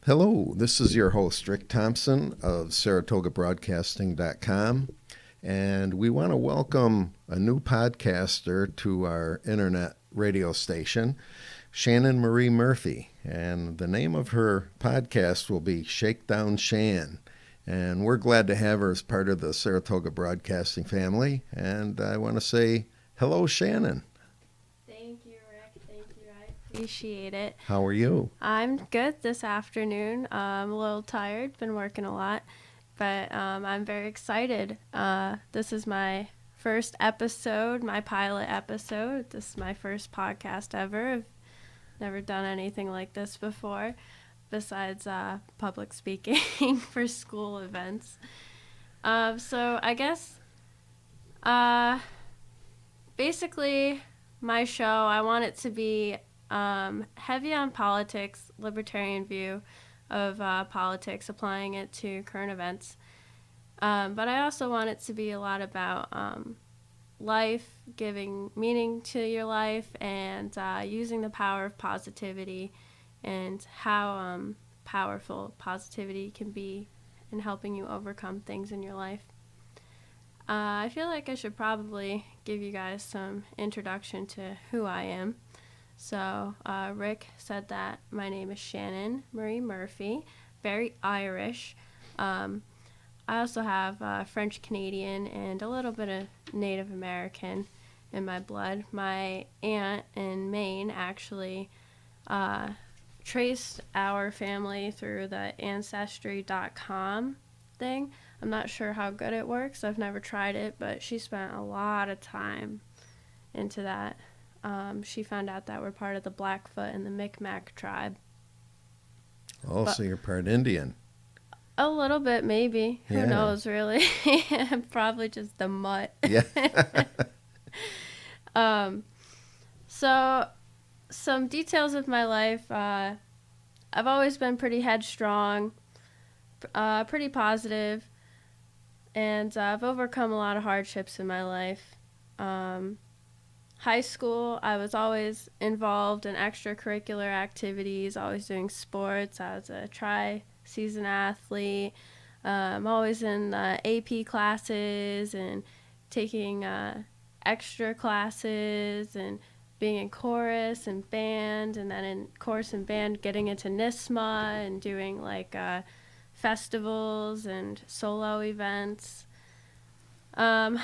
Hello, this is your host, Rick Thompson of SaratogaBroadcasting.com, and we want to welcome a new podcaster to our internet radio station, Shannon Marie Murphy, and the name of her podcast will be Shakedown, Shan, and we're glad to have her as part of the Saratoga Broadcasting family, and I want to say hello, Shannon. Thank you, Rick. Thank you. I appreciate it. How are you? I'm good this afternoon. I'm a little tired, been working a lot, but I'm very excited. This is my first episode, my pilot episode. This is my first podcast ever. I've never done anything like this before, besides public speaking for school events. So I guess basically my show, I want it to be heavy on politics, libertarian view of politics, applying it to current events. But I also want it to be a lot about life, giving meaning to your life, and using the power of positivity and how powerful positivity can be in helping you overcome things in your life. I feel like I should probably give you guys some introduction to who I am. So Rick said that my name is Shannon Marie Murphy, very Irish. I also have French Canadian and a little bit of Native American in my blood. My aunt in Maine actually traced our family through the Ancestry.com thing. I'm not sure how good it works. I've never tried it, but she spent a lot of time into that. She found out that we're part of the Blackfoot and the Micmac tribe. Oh, so you're part Indian. A little bit, maybe. Yeah. Who knows, really? Probably just the mutt. Yeah. So, some details of my life. I've always been pretty headstrong, pretty positive, and I've overcome a lot of hardships in my life. High school, I was always involved in extracurricular activities, always doing sports. I was a tri-season athlete. I'm always in AP classes and taking extra classes and being in chorus and band, and then in chorus and band getting into NISMA and doing like festivals and solo events. I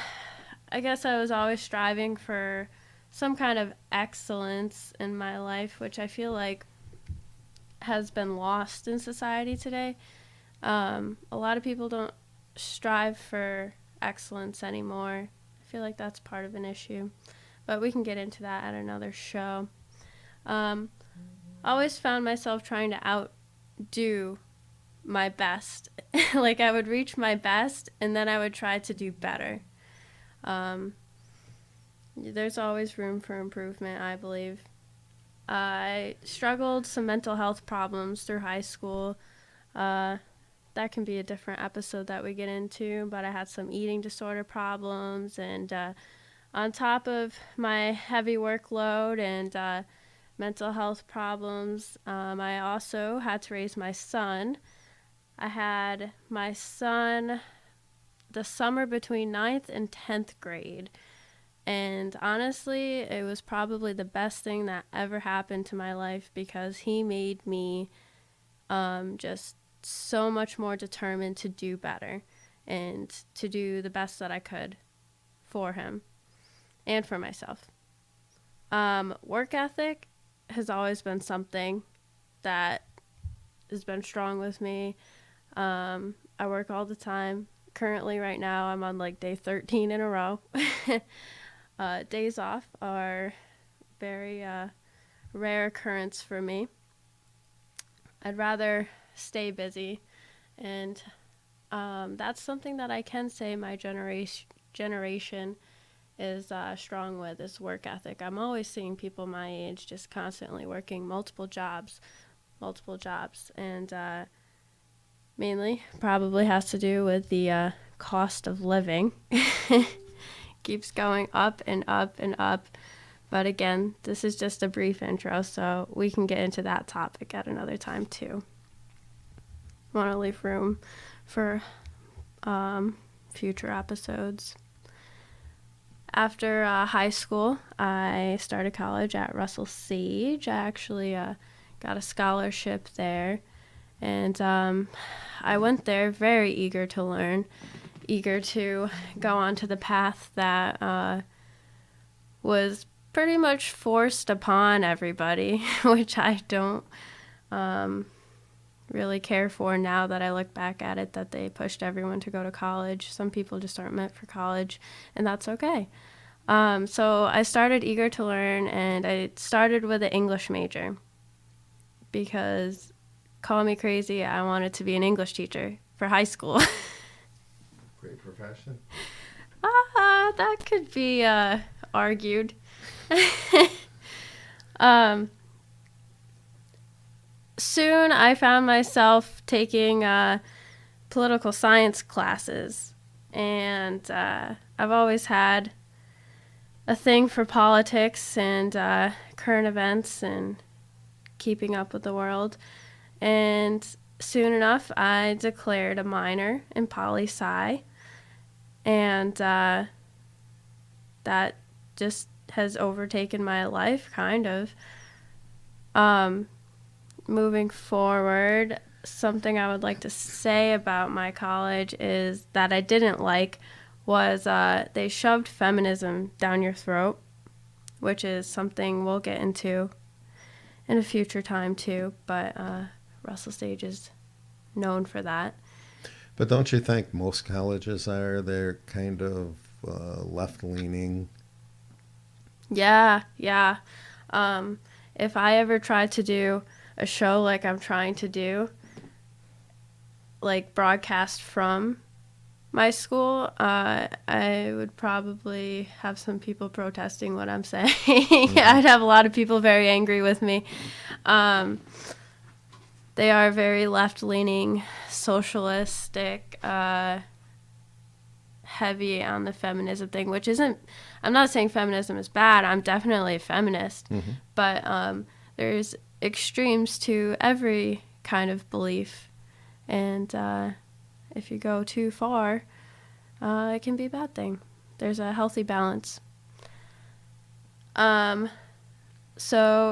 guess I was always striving for some kind of excellence in my life, which I feel like has been lost in society today. A lot of people don't strive for excellence anymore. I feel like that's part of an issue, but we can get into that at another show. I always found myself trying to outdo my best. Like I would reach my best and then I would try to do better. There's always room for improvement, I believe. I struggled some mental health problems through high school. That can be a different episode that we get into, but I had some eating disorder problems, and on top of my heavy workload and mental health problems, I also had to raise my son. I had my son the summer between 9th and 10th grade. And honestly, it was probably the best thing that ever happened to my life because he made me just so much more determined to do better and to do the best that I could for him and for myself. Work ethic has always been something that has been strong with me. I work all the time. Currently, right now, I'm on like day 13 in a row. Days off are very rare occurrence for me. I'd rather stay busy, and that's something that I can say my generation is strong with, is work ethic. I'm always seeing people my age just constantly working multiple jobs, and mainly probably has to do with the cost of living. Keeps going up and up and up. But again, this is just a brief intro, so we can get into that topic at another time too. want to leave room for future episodes. After high school, I started college at Russell Sage. I actually got a scholarship there, and I went there very eager to learn, eager to go onto the path that was pretty much forced upon everybody, which I don't really care for now that I look back at it, that they pushed everyone to go to college. Some people just aren't meant for college, and that's okay. So I started eager to learn, and I started with an English major because, call me crazy, I wanted to be an English teacher for high school. Great profession. That could be argued. Soon I found myself taking political science classes, and I've always had a thing for politics and current events and keeping up with the world. And soon enough, I declared a minor in poli-sci, and that just has overtaken my life, kind of. Moving forward, something I would like to say about my college is that I didn't like was they shoved feminism down your throat, which is something we'll get into in a future time too, but Russell Sage is known for that. But don't you think most colleges are? They're kind of left-leaning. Yeah. If I ever tried to do a show like I'm trying to do, like broadcast from my school, I would probably have some people protesting what I'm saying. Mm-hmm. I'd have a lot of people very angry with me. They are very left-leaning, socialistic, heavy on the feminism thing, which isn't, I'm not saying feminism is bad. I'm definitely a feminist. Mm-hmm. But there's extremes to every kind of belief. And if you go too far, it can be a bad thing. There's a healthy balance. So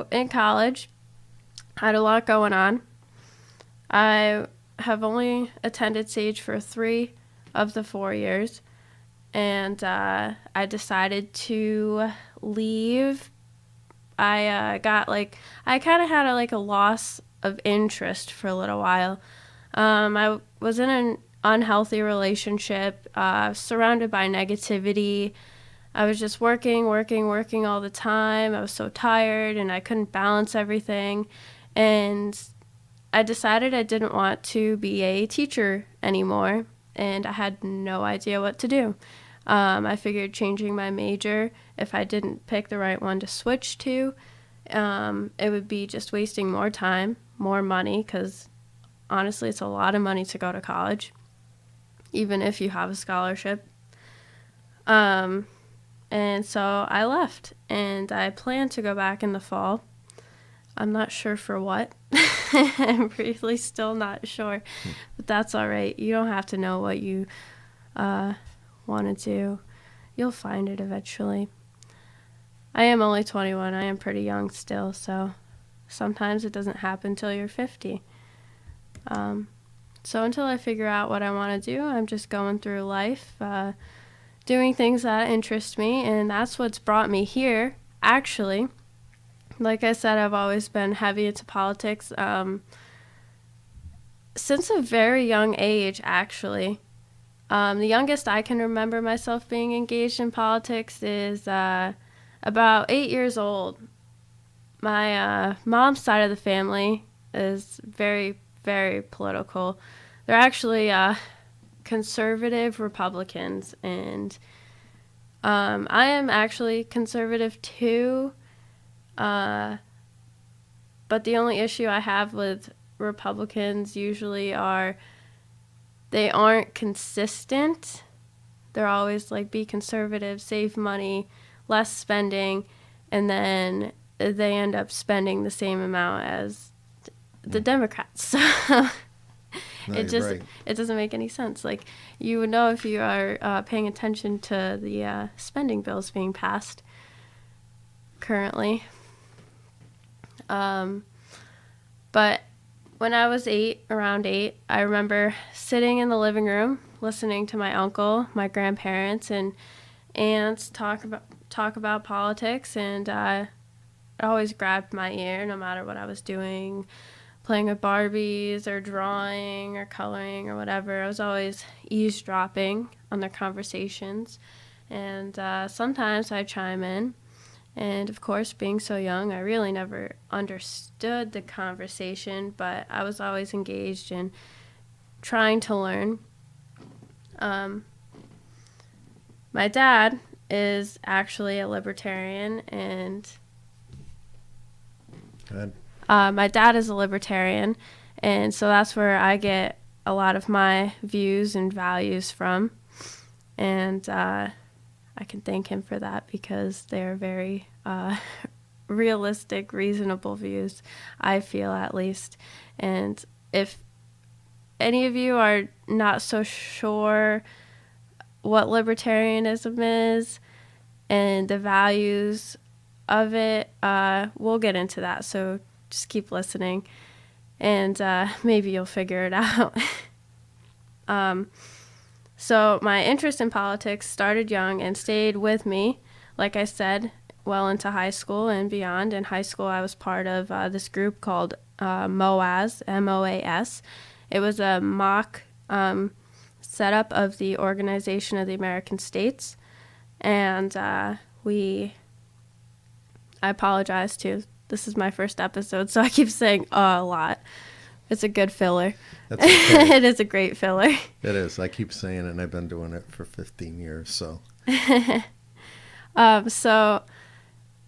in college, I had a lot going on. I have only attended Sage for 3 of the 4 years, and I decided to leave. I kind of had a loss of interest for a little while. I was in an unhealthy relationship, surrounded by negativity. I was just working all the time. I was so tired, and I couldn't balance everything. And I decided I didn't want to be a teacher anymore, and I had no idea what to do. I figured changing my major, if I didn't pick the right one to switch to, it would be just wasting more time, more money, because honestly, it's a lot of money to go to college, even if you have a scholarship. And so I left, and I plan to go back in the fall. I'm not sure for what. I'm really still not sure, but that's all right. You don't have to know what you want to do. You'll find it eventually. I am only 21. I am pretty young still, so sometimes it doesn't happen till you're 50. So until I figure out what I want to do, I'm just going through life, doing things that interest me, and that's what's brought me here, actually. Like I said, I've always been heavy into politics since a very young age, actually. The youngest I can remember myself being engaged in politics is about 8 years old. My mom's side of the family is very, very political. They're actually conservative Republicans, and I am actually conservative too. But the only issue I have with Republicans usually are they aren't consistent. They're always like, be conservative, save money, less spending, and then they end up spending the same amount as the Democrats. No, It you're just right. it doesn't make any sense. Like, you would know if you are paying attention to the spending bills being passed currently. But when I was around 8, I remember sitting in the living room listening to my uncle, my grandparents, and aunts talk about politics, and it always grabbed my ear no matter what I was doing, playing with Barbies or drawing or coloring or whatever. I was always eavesdropping on their conversations, and sometimes I'd chime in. And of course, being so young, I really never understood the conversation, but I was always engaged in trying to learn. My dad is actually a libertarian, and Good. my dad is a libertarian, and so that's where I get a lot of my views and values from. And I can thank him for that because they're very realistic, reasonable views, I feel, at least. And if any of you are not so sure what libertarianism is and the values of it, we'll get into that. So just keep listening, and maybe you'll figure it out. So my interest in politics started young and stayed with me, like I said, well into high school and beyond. In high school, I was part of this group called MOAS, MOAS. It was a mock setup of the Organization of the American States. And I apologize too. This is my first episode, so I keep saying a lot. It's a good filler. That's okay. It is a great filler. It is. I keep saying it, and I've been doing it for 15 years, so. So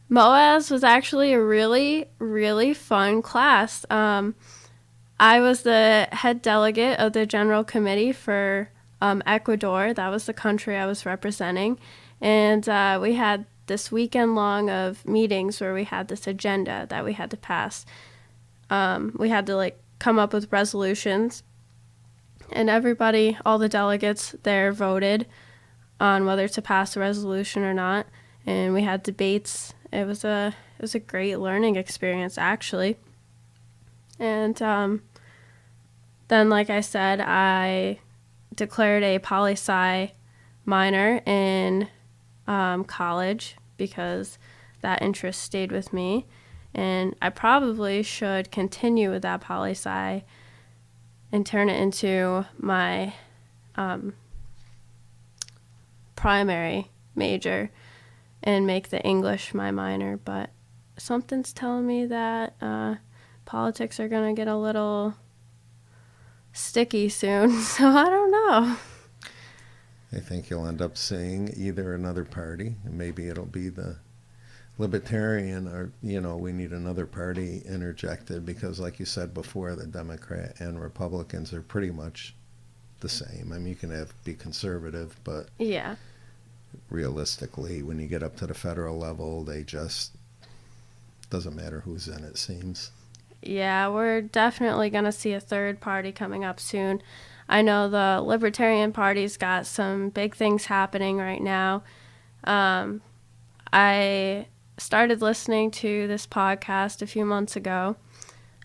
MOAS was actually a really, really fun class. I was the head delegate of the General Committee for Ecuador. That was the country I was representing. And we had this weekend long of meetings where we had this agenda that we had to pass. We had to come up with resolutions, and everybody, all the delegates there, voted on whether to pass a resolution or not. And we had debates. It was a great learning experience, actually. And then, like I said, I declared a poli-sci minor in college because that interest stayed with me. And I probably should continue with that poli-sci and turn it into my primary major and make the English my minor. But something's telling me that politics are going to get a little sticky soon, so I don't know. I think you'll end up seeing either another party, and maybe it'll be the Libertarian, or we need another party interjected, because like you said before, the Democrat and Republicans are pretty much the same. I mean, you can be conservative, but Yeah. realistically, when you get up to the federal level, they just doesn't matter who's in it, seems. Yeah, we're definitely going to see a third party coming up soon. I know the Libertarian Party's got some big things happening right now. I started listening to this podcast a few months ago,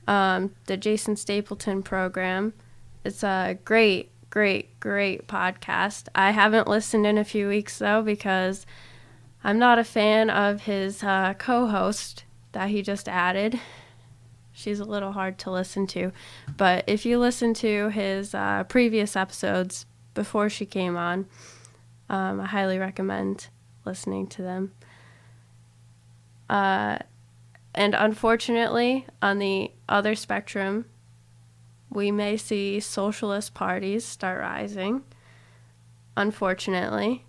the Jason Stapleton program. It's a great podcast. I haven't listened in a few weeks, though, because I'm not a fan of his co-host that he just added. She's a little hard to listen to. But if you listen to his previous episodes before she came on, I highly recommend listening to them. And unfortunately, on the other spectrum, we may see socialist parties start rising. Unfortunately,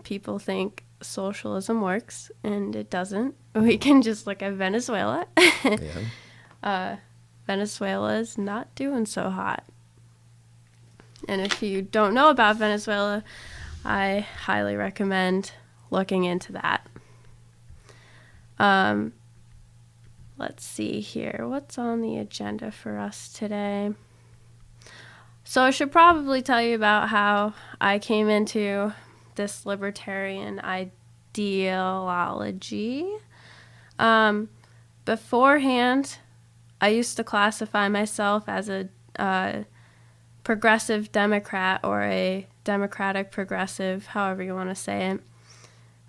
people think socialism works, and it doesn't. We can just look at Venezuela. Yeah. Venezuela is not doing so hot. And if you don't know about Venezuela, I highly recommend looking into that. Let's see here. What's on the agenda for us today? So I should probably tell you about how I came into this libertarian ideology. Beforehand, I used to classify myself as a progressive Democrat or a Democratic progressive, however you want to say it.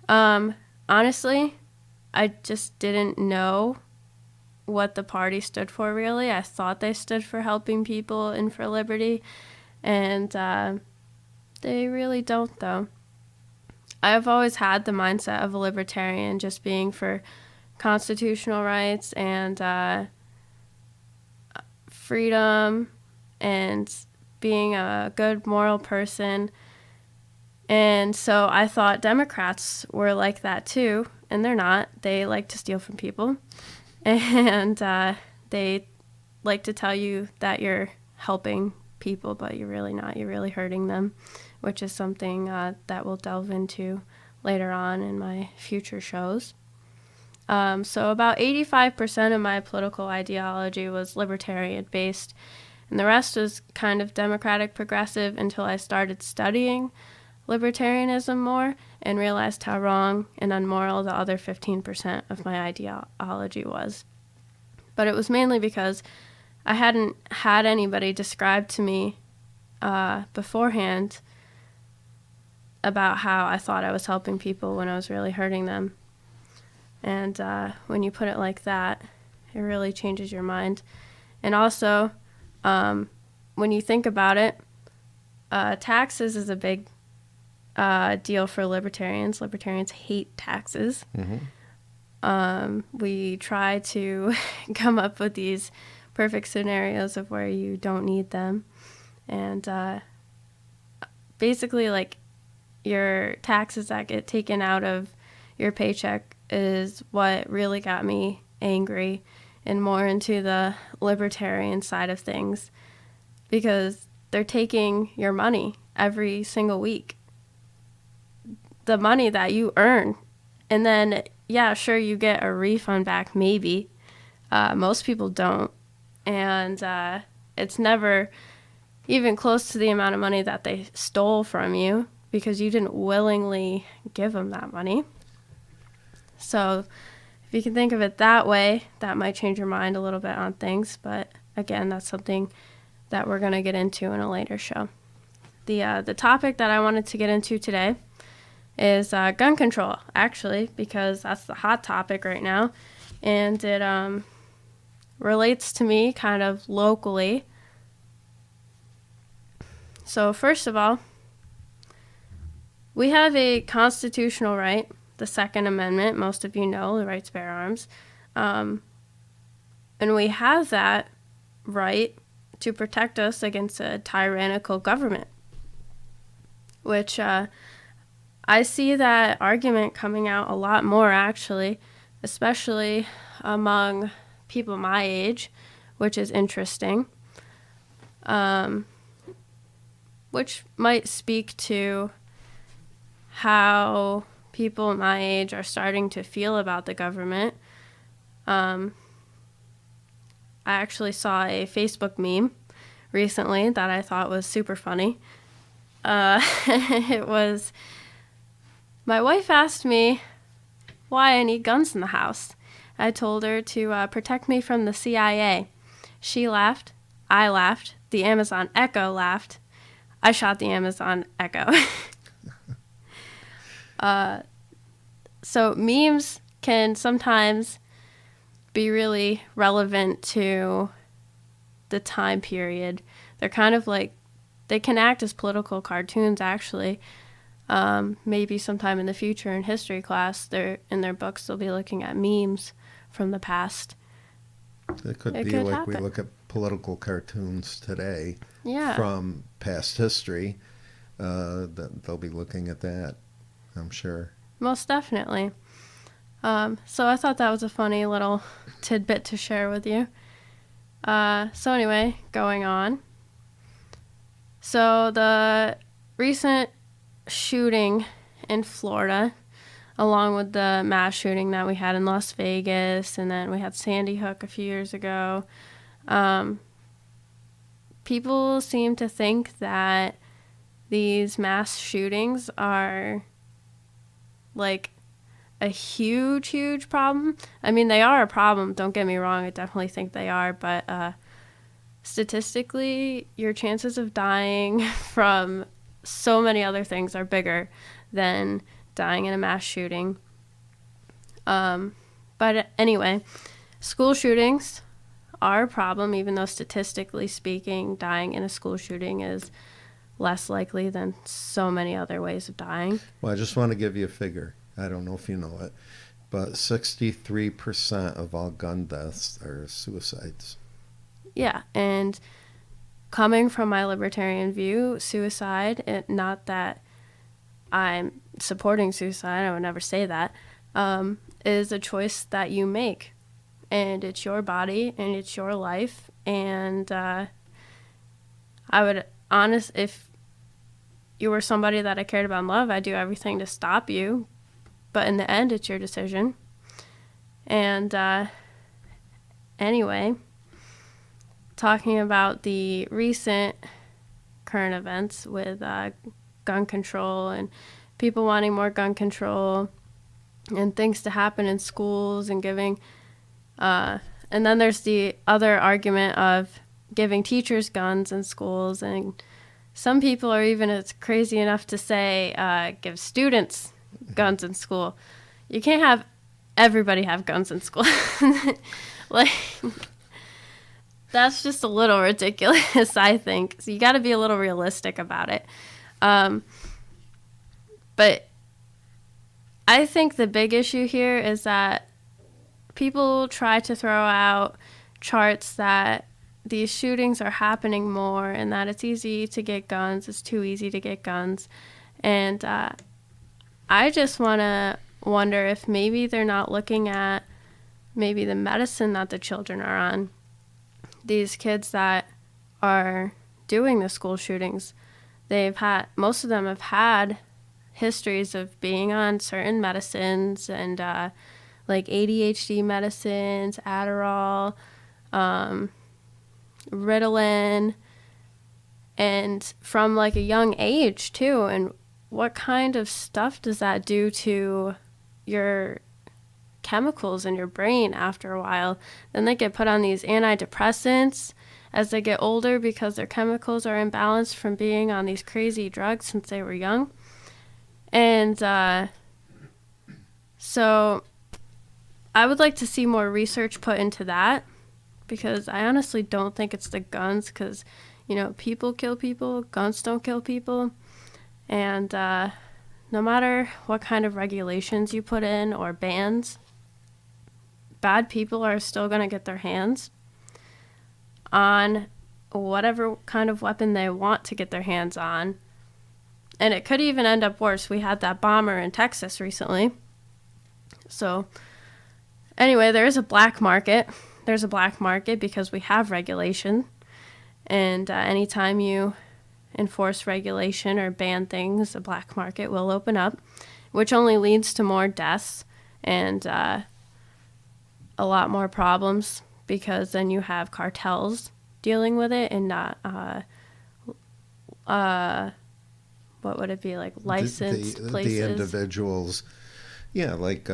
Honestly, I just didn't know what the party stood for, really. I thought they stood for helping people and for liberty, and they really don't, though. I've always had the mindset of a libertarian, just being for constitutional rights and freedom and being a good moral person. And so I thought Democrats were like that too, and they're not. They like to steal from people, and they like to tell you that you're helping people, but you're really not. You're really hurting them, which is something that we'll delve into later on in my future shows. So about 85% of my political ideology was libertarian based, and the rest was kind of democratic progressive until I started studying libertarianism more and realized how wrong and unmoral the other 15% of my ideology was. But it was mainly because I hadn't had anybody describe to me beforehand about how I thought I was helping people when I was really hurting them. And when you put it like that, it really changes your mind. And also, when you think about it, taxes is a big deal for libertarians. Libertarians hate taxes. We try to come up with these perfect scenarios of where you don't need them. And basically, like, your taxes that get taken out of your paycheck is what really got me angry and more into the libertarian side of things, because they're taking your money every single week, the money that you earn. And then, yeah, sure, you get a refund back, maybe. Most people don't. And it's never even close to the amount of money that they stole from you, because you didn't willingly give them that money. So if you can think of it that way, that might change your mind a little bit on things. But again, that's something that we're going to get into in a later show. The topic that I wanted to get into today is gun control, actually, because that's the hot topic right now. And it relates to me kind of locally. So first of all, we have a constitutional right, the Second Amendment. Most of you know the right to bear arms. And we have that right to protect us against a tyrannical government, which I see that argument coming out a lot more, actually, especially among people my age, which is interesting, which might speak to how people my age are starting to feel about the government. I actually saw a Facebook meme recently that I thought was super funny. It was, my wife asked me why I need guns in the house. I told her to protect me from the CIA. She laughed. I laughed. The Amazon Echo laughed. I shot the Amazon Echo. So memes can sometimes be really relevant to the time period. They're kind of like, they can act as political cartoons, actually. Maybe sometime in the future in history class, in their books, they'll be looking at memes from the past. It could be like happen. We look at political cartoons today from past history. They'll be looking at that, I'm sure. Most definitely. So I thought that was a funny little tidbit to share with you. So anyway, going on. So the recent shooting in Florida, along with the mass shooting that we had in Las Vegas, and then we had Sandy Hook a few years ago, people seem to think that these mass shootings are like a huge problem. I mean, they are a problem, don't get me wrong. I definitely think they are, but statistically, your chances of dying from so many other things are bigger than dying in a mass shooting. But anyway, school shootings are a problem, even though statistically speaking, dying in a school shooting is less likely than so many other ways of dying. Well, I just want to give you a figure. I don't know if you know it, but 63% of all gun deaths are suicides. Yeah, and coming from my libertarian view, suicide, not that I'm supporting suicide, I would never say that, is a choice that you make. And it's your body and it's your life. And I would if you were somebody that I cared about and loved, I'd do everything to stop you. But in the end, it's your decision. And anyway, talking about the recent current events with gun control and people wanting more gun control and things to happen in schools and giving and then there's the other argument of giving teachers guns in schools, and some people are even as crazy enough to say give students guns in school. You can't have everybody have guns in school. Like, that's just a little ridiculous, I think. So you got to be a little realistic about it. But I think the big issue here is that people try to throw out charts that these shootings are happening more and that it's easy to get guns. It's too easy to get guns. And I just want to wonder if maybe they're not looking at maybe the medicine that the children are on. These kids that are doing the school shootings, most of them have had histories of being on certain medicines and like ADHD medicines, Adderall, Ritalin, and from like a young age too. And what kind of stuff does that do to your chemicals in your brain after a while? Then they get put on these antidepressants as they get older because their chemicals are imbalanced from being on these crazy drugs since they were young. And so I would like to see more research put into that, because I honestly don't think it's the guns, because, people kill people, guns don't kill people. And no matter what kind of regulations you put in or bans, bad people are still going to get their hands on whatever kind of weapon they want to get their hands on. And it could even end up worse. We had that bomber in Texas recently. So anyway, there is a black market. There's a black market because we have regulation. And anytime you enforce regulation or ban things, the black market will open up, which only leads to more deaths and a lot more problems, because then you have cartels dealing with it and not, what would it be, like licensed places? The individuals, yeah, like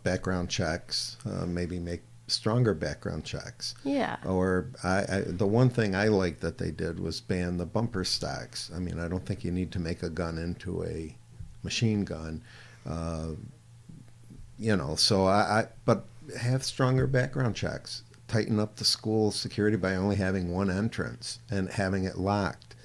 background checks, maybe make stronger background checks. Yeah. Or the one thing I liked that they did was ban the bumper stocks. I mean, I don't think you need to make a gun into a machine gun, but have stronger background checks. Tighten up the school security by only having one entrance and having it locked.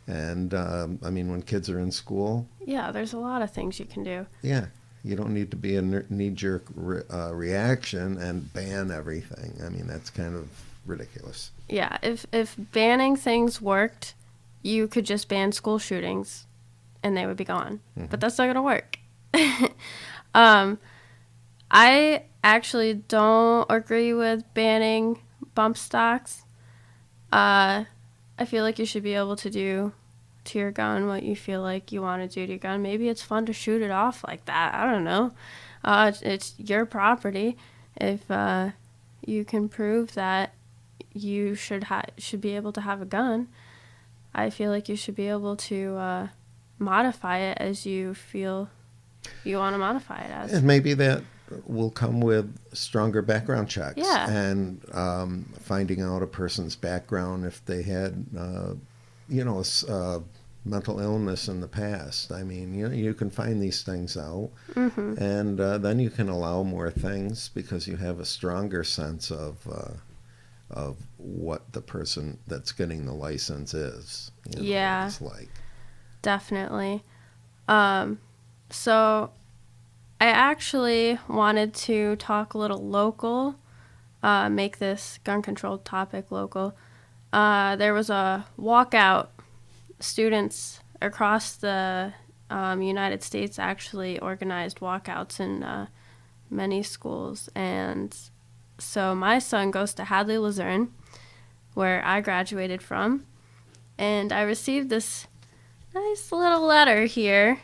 And when kids are in school, yeah, there's a lot of things you can do. Yeah, you don't need to be a knee-jerk reaction and ban everything. I mean, that's kind of ridiculous. Yeah, if banning things worked, you could just ban school shootings and they would be gone. Mm-hmm. But that's not going to work. I actually don't agree with banning bump stocks. I feel like you should be able to do to your gun what you feel like you want to do to your gun. Maybe it's fun to shoot it off like that. I don't know. It's your property. If you can prove that you should be able to have a gun. I feel like you should be able to modify it as you feel you want to modify it as. And maybe that will come with stronger background checks. Yeah. And finding out a person's background if they had, mental illness in the past. I mean, you can find these things out. Mm-hmm. And then you can allow more things because you have a stronger sense of what the person that's getting the license is. Yeah. What it's like. Definitely. So I actually wanted to talk a little local, make this gun control topic local. There was a walkout. Students across the United States actually organized walkouts in many schools. And so my son goes to Hadley Luzerne, where I graduated from. And I received this nice little letter here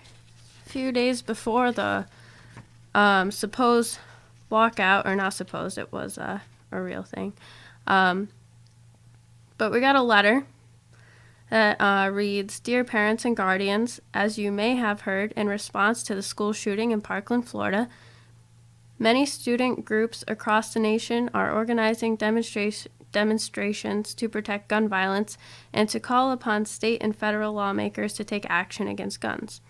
a few days before the supposed walkout, or not supposed, it was a real thing. But we got a letter that reads, "Dear parents and guardians, as you may have heard, in response to the school shooting in Parkland, Florida, many student groups across the nation are organizing demonstrations to protect gun violence and to call upon state and federal lawmakers to take action against guns.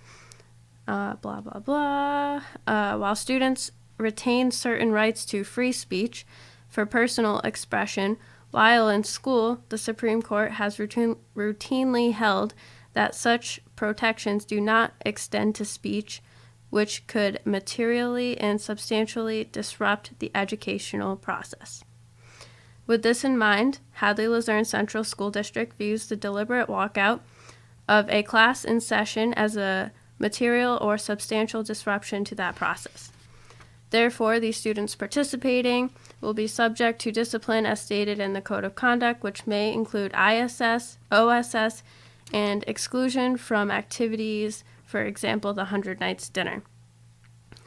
Blah, blah, blah. While students retain certain rights to free speech for personal expression, while in school, the Supreme Court has routinely held that such protections do not extend to speech, which could materially and substantially disrupt the educational process. With this in mind, Hadley Luzerne Central School District views the deliberate walkout of a class in session as a material or substantial disruption to that process. Therefore, the students participating will be subject to discipline as stated in the Code of Conduct, which may include ISS, OSS, and exclusion from activities, for example, the 100 Nights dinner."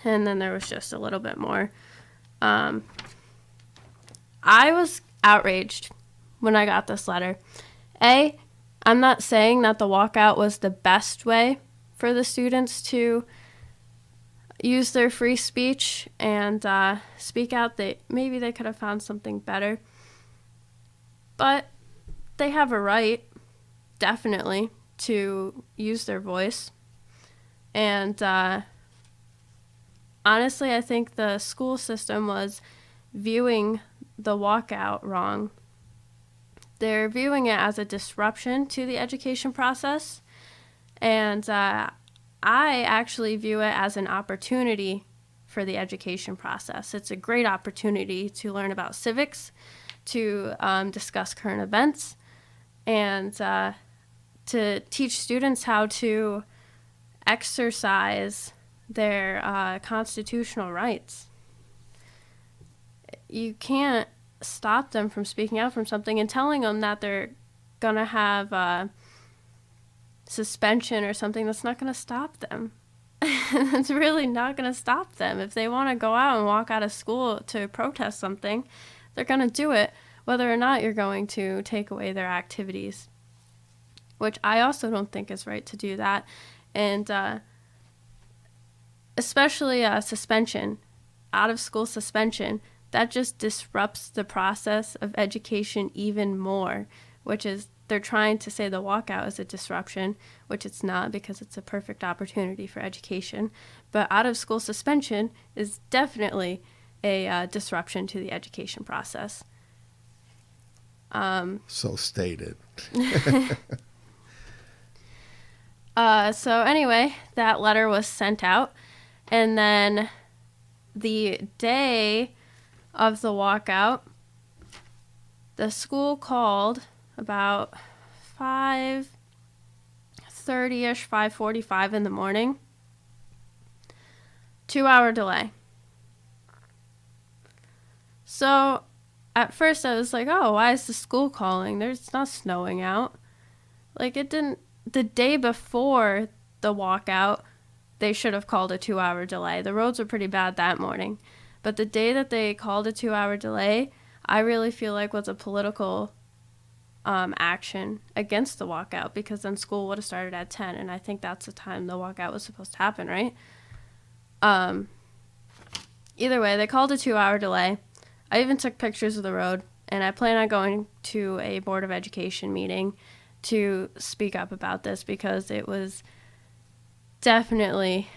And then there was just a little bit more. I was outraged when I got this letter. I'm not saying that the walkout was the best way for the students to use their free speech and speak out. Maybe they could have found something better. But they have a right, definitely, to use their voice. And honestly, I think the school system was viewing the walkout wrong. They're viewing it as a disruption to the education process. And I actually view it as an opportunity for the education process. It's a great opportunity to learn about civics, to discuss current events, and to teach students how to exercise their constitutional rights. You can't stop them from speaking out from something and telling them that they're going to have suspension or something. That's not going to stop them. It's really not going to stop them. If they want to go out and walk out of school to protest something, they're going to do it, whether or not you're going to take away their activities, which I also don't think is right to do that. And especially suspension, out of school suspension, that just disrupts the process of education even more, which is they're trying to say the walkout is a disruption, which it's not, because it's a perfect opportunity for education. But out of school suspension is definitely a disruption to the education process. So stated. So anyway, that letter was sent out, and then the day of the walkout, the school called about 5:30ish, 5:45 in the morning. 2-hour delay. So at first I was like, oh, why is the school calling? It's not snowing out. Like, it didn't, the day before the walkout, they should have called a 2-hour delay. The roads were pretty bad that morning. But the day that they called a 2-hour delay, I really feel like was a political action against the walkout, because then school would have started at 10, and I think that's the time the walkout was supposed to happen, right? Either way, they called a 2-hour delay. I even took pictures of the road, and I plan on going to a Board of Education meeting to speak up about this, because it was definitely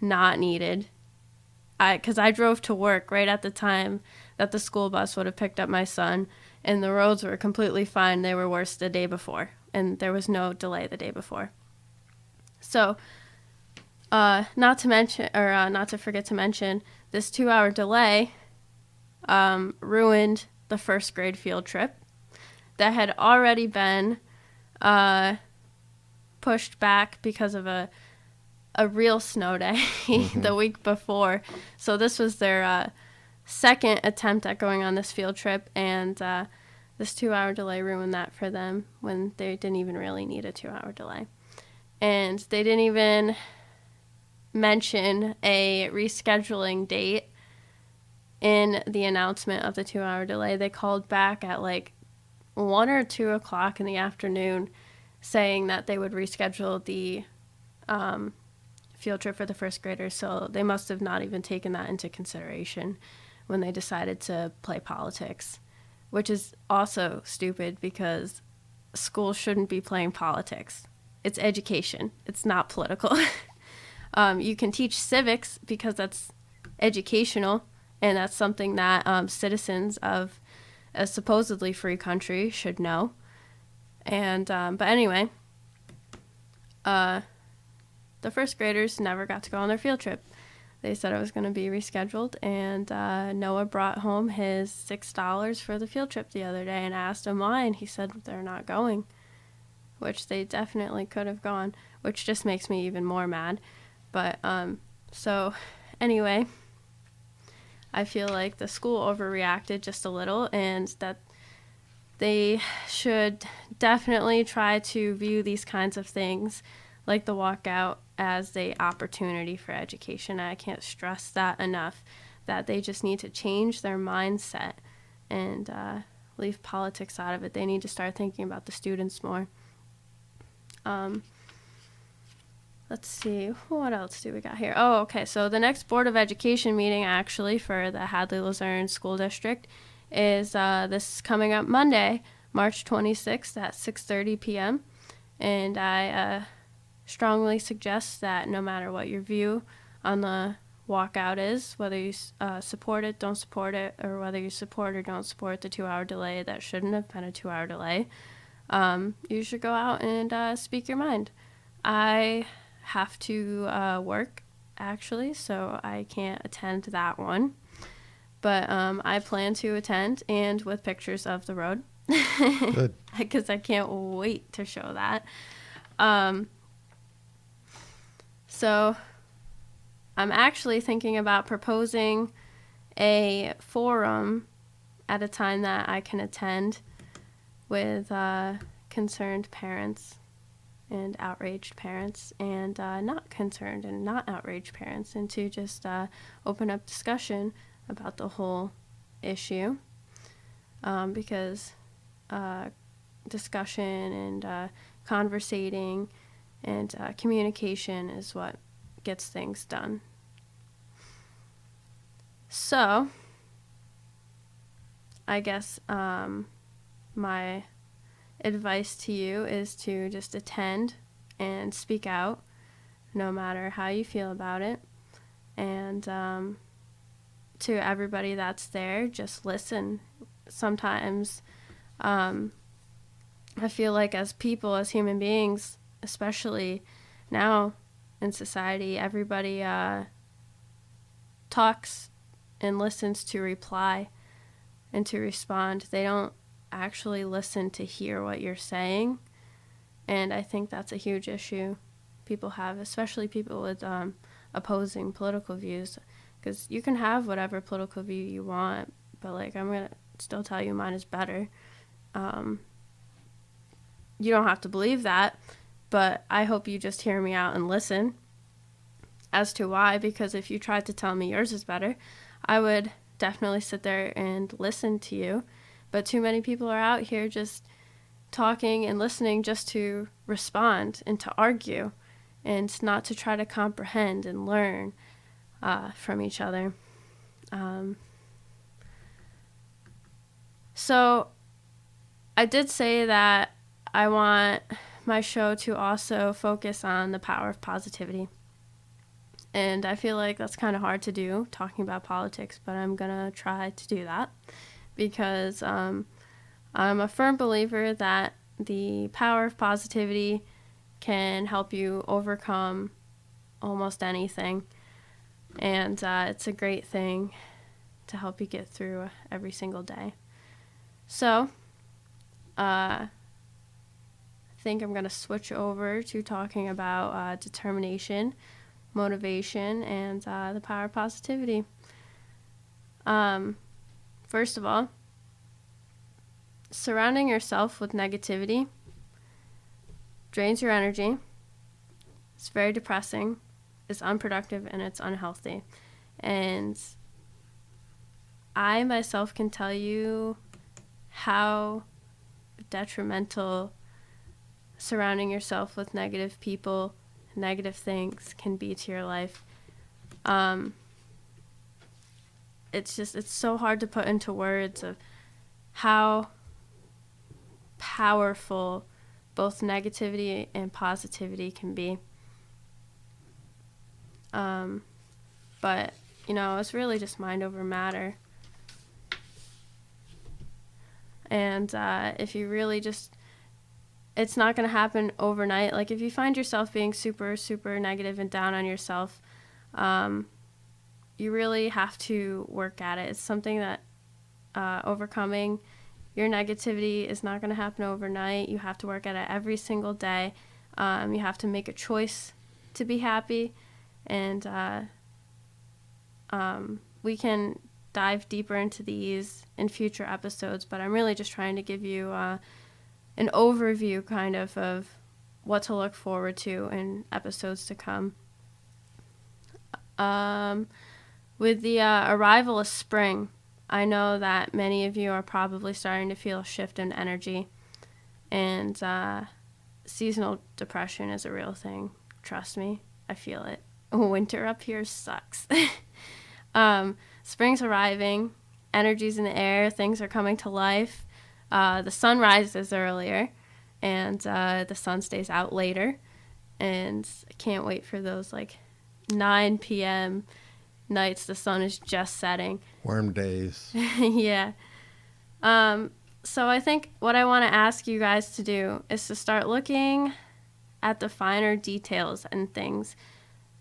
not needed. Because I drove to work right at the time that the school bus would have picked up my son, and the roads were completely fine. They were worse the day before, and there was no delay the day before. So, not to forget to mention, this 2-hour delay ruined the first grade field trip that had already been pushed back because of a real snow day the week before. So this was their second attempt at going on this field trip, and this 2-hour delay ruined that for them when they didn't even really need a 2-hour delay. And they didn't even mention a rescheduling date in the announcement of the 2-hour delay. They called back at like 1 or 2 o'clock in the afternoon saying that they would reschedule the field trip for the first graders. So they must have not even taken that into consideration when they decided to play politics, which is also stupid because schools shouldn't be playing politics. It's education. It's not political. You can teach civics because that's educational, and that's something that citizens of a supposedly free country should know. And but anyway, the first graders never got to go on their field trip. They said it was going to be rescheduled, and Noah brought home his $6 for the field trip the other day, and I asked him why, and he said they're not going, which they definitely could have gone, which just makes me even more mad. But so anyway, I feel like the school overreacted just a little, and that they should definitely try to view these kinds of things like the walkout as an opportunity for education. I can't stress that enough, that they just need to change their mindset and leave politics out of it. They need to start thinking about the students more. Let's see, what else do we got here? Oh, okay, so the next Board of Education meeting actually for the Hadley Luzerne School District is this coming up Monday, March 26th at 6:30 p.m. And I strongly suggest that no matter what your view on the walkout is, whether you support it, don't support it, or whether you support or don't support the 2-hour delay that shouldn't have been a 2-hour delay, you should go out and speak your mind. I have to work, actually, so I can't attend that one. But I plan to attend, and with pictures of the road. Good. Because I can't wait to show that. So I'm actually thinking about proposing a forum at a time that I can attend with concerned parents and outraged parents, and not concerned and not outraged parents, and to just open up discussion about the whole issue, because discussion and conversating and communication is what gets things done. So I guess my advice to you is to just attend and speak out, no matter how you feel about it. And to everybody that's there, just listen. Sometimes I feel like as people, as human beings, especially now in society, everybody talks and listens to reply and to respond. They don't actually listen to hear what you're saying, and I think that's a huge issue people have, especially people with opposing political views, because you can have whatever political view you want, but like I'm gonna still tell you mine is better. You don't have to believe that, but I hope you just hear me out and listen as to why, because if you tried to tell me yours is better, I would definitely sit there and listen to you But too many people are out here just talking and listening just to respond and to argue and not to try to comprehend and learn from each other. So I did say that I want my show to also focus on the power of positivity. And I feel like that's kind of hard to do, talking about politics, but I'm going to try to do that because I'm a firm believer that the power of positivity can help you overcome almost anything. And it's a great thing to help you get through every single day. So, I think I'm going to switch over to talking about determination, motivation, and the power of positivity. First of all, surrounding yourself with negativity drains your energy. It's very depressing, it's unproductive, and it's unhealthy. And I myself can tell you how detrimental surrounding yourself with negative people, negative things can be to your life. It's so hard to put into words of how powerful both negativity and positivity can be. But, it's really just mind over matter. And if you really just, it's not going to happen overnight. Like if you find yourself being super, super negative and down on yourself, you really have to work at it. It's something that overcoming your negativity is not going to happen overnight. You have to work at it every single day. You have to make a choice to be happy. And we can dive deeper into these in future episodes, but I'm really just trying to give you an overview kind of what to look forward to in episodes to come. With the arrival of spring, I know that many of you are probably starting to feel a shift in energy, and seasonal depression is a real thing. Trust me, I feel it. Winter up here sucks. Spring's arriving, energy's in the air, things are coming to life. The sun rises earlier, and the sun stays out later. And I can't wait for those 9 p.m. nights the sun is just setting. Warm days. Yeah. So I think what I want to ask you guys to do is to start looking at the finer details and things.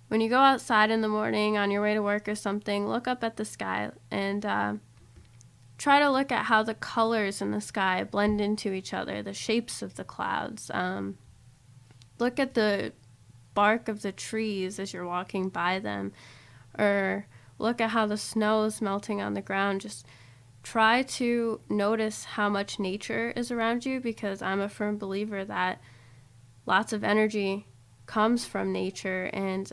When you go outside in the morning on your way to work or something, look up at the sky and try to look at how the colors in the sky blend into each other, the shapes of the clouds. Look at the bark of the trees as you're walking by them, or look at how the snow is melting on the ground. Just try to notice how much nature is around you, because I'm a firm believer that lots of energy comes from nature, and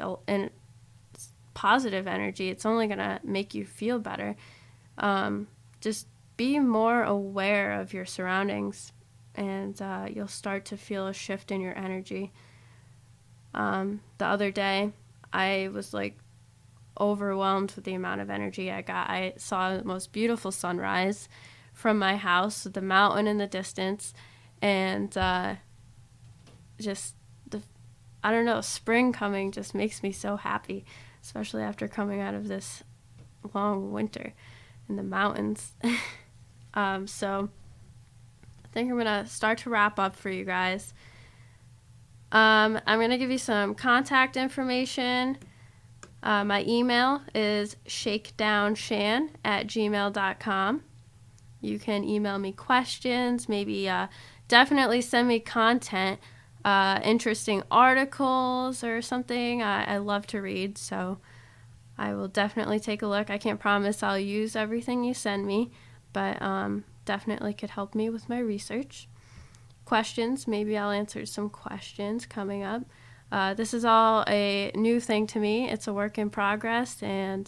positive energy. It's only going to make you feel better. Just be more aware of your surroundings, and you'll start to feel a shift in your energy. The other day, I was overwhelmed with the amount of energy I got. I saw the most beautiful sunrise from my house with the mountain in the distance, and spring coming just makes me so happy, especially after coming out of this long winter in the mountains. So I think I'm going to start to wrap up for you guys. I'm going to give you some contact information. My email is shakedownshan@gmail.com. You can email me questions, maybe definitely send me content, interesting articles or something. I love to read, so I will definitely take a look. I can't promise I'll use everything you send me, but definitely could help me with my research. Questions, maybe I'll answer some questions coming up. This is all a new thing to me. It's a work in progress, and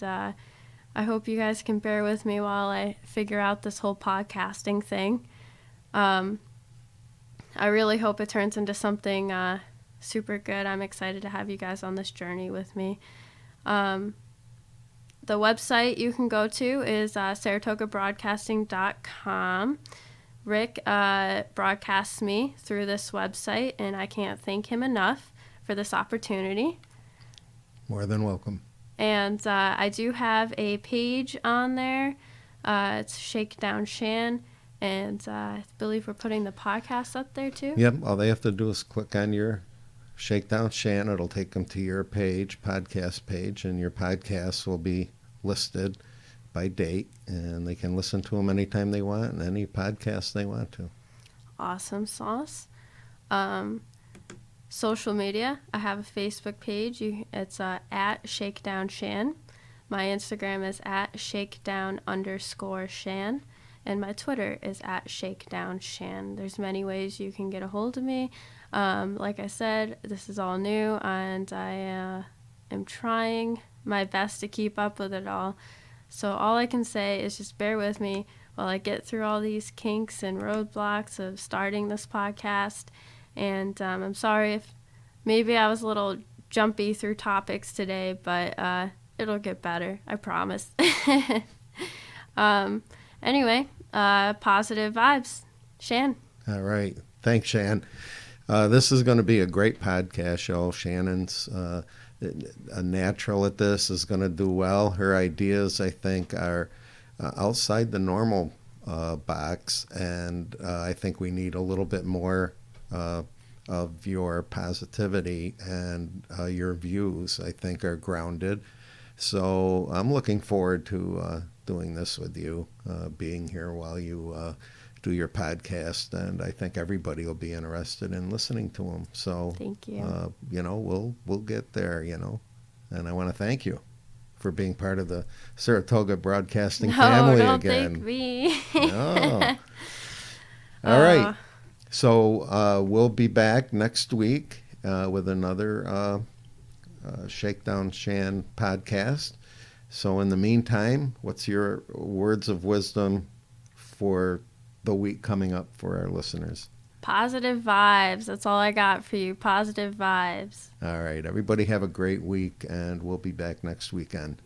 I hope you guys can bear with me while I figure out this whole podcasting thing. I really hope it turns into something super good. I'm excited to have you guys on this journey with me. The website you can go to is SaratogaBroadcasting.com. Rick broadcasts me through this website, and I can't thank him enough for this opportunity. More than welcome. And I do have a page on there. It's Shakedown Shan, and I believe we're putting the podcast up there too. Yep, all they have to do is click on your Shakedown Shan. It'll take them to your page, podcast page, and your podcasts will be listed by date, and they can listen to them anytime they want and any podcast they want to. Awesome sauce. Social media, I have a Facebook page. It's at Shakedown Shan. My Instagram is at Shakedown_Shan. And my Twitter is at Shakedown Shan. There's many ways you can get a hold of me. Like I said, this is all new, and I am trying my best to keep up with it all. So all I can say is just bear with me while I get through all these kinks and roadblocks of starting this podcast. And I'm sorry if maybe I was a little jumpy through topics today, but it'll get better. I promise. Anyway, positive vibes. Shan. All right. Thanks, Shan. This is going to be a great podcast show. Shannon's a natural at this, is going to do well. Her ideas, I think, are outside the normal box, and I think we need a little bit more of your positivity, and your views, I think, are grounded. So I'm looking forward to doing this with you, being here while you do your podcast, and I think everybody will be interested in listening to them. So Thank you. We'll get there, and I want to thank you for being part of the Saratoga Broadcasting family don't again. Thank me. No. All right. So we'll be back next week with another Shakedown Shan podcast. So in the meantime, what's your words of wisdom for the week coming up for our listeners? Positive vibes. That's all I got for you. Positive vibes. All right. Everybody have a great week, and we'll be back next weekend.